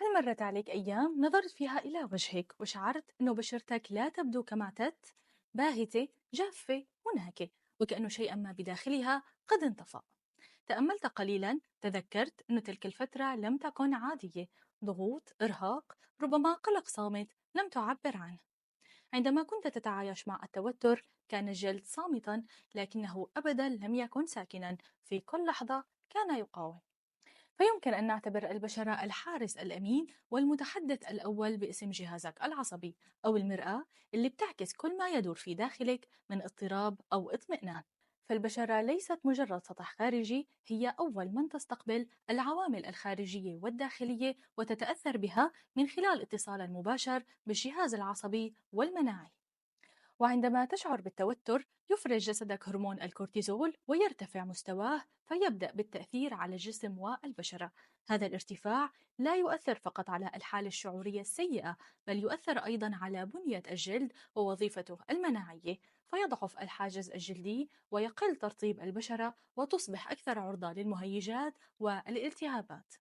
هل مرت عليك أيام نظرت فيها إلى وجهك وشعرت أنه بشرتك لا تبدو كما اعتدت؟ باهتة، جافة، منهكة، وكأنه شيئا ما بداخلها قد انطفأ. تأملت قليلا، تذكرت أن تلك الفترة لم تكن عادية. ضغوط، إرهاق، ربما قلق صامت لم تعبر عنه. عندما كنت تتعايش مع التوتر كان الجلد صامتا، لكنه أبدا لم يكن ساكنا. في كل لحظة كان يقاوم. فيمكن أن نعتبر البشرة الحارس الأمين والمتحدث الأول باسم جهازك العصبي، أو المرآة اللي بتعكس كل ما يدور في داخلك من اضطراب أو اطمئنان. فالبشرة ليست مجرد سطح خارجي، هي أول من تستقبل العوامل الخارجية والداخلية وتتأثر بها من خلال اتصال مباشر بالجهاز العصبي والمناعي. وعندما تشعر بالتوتر يفرز جسدك هرمون الكورتيزول ويرتفع مستواه، فيبدأ بالتأثير على الجسم والبشرة. هذا الارتفاع لا يؤثر فقط على الحالة الشعورية السيئة، بل يؤثر أيضا على بنية الجلد ووظيفته المناعية، فيضعف الحاجز الجلدي ويقل ترطيب البشرة وتصبح أكثر عرضة للمهيجات والالتهابات.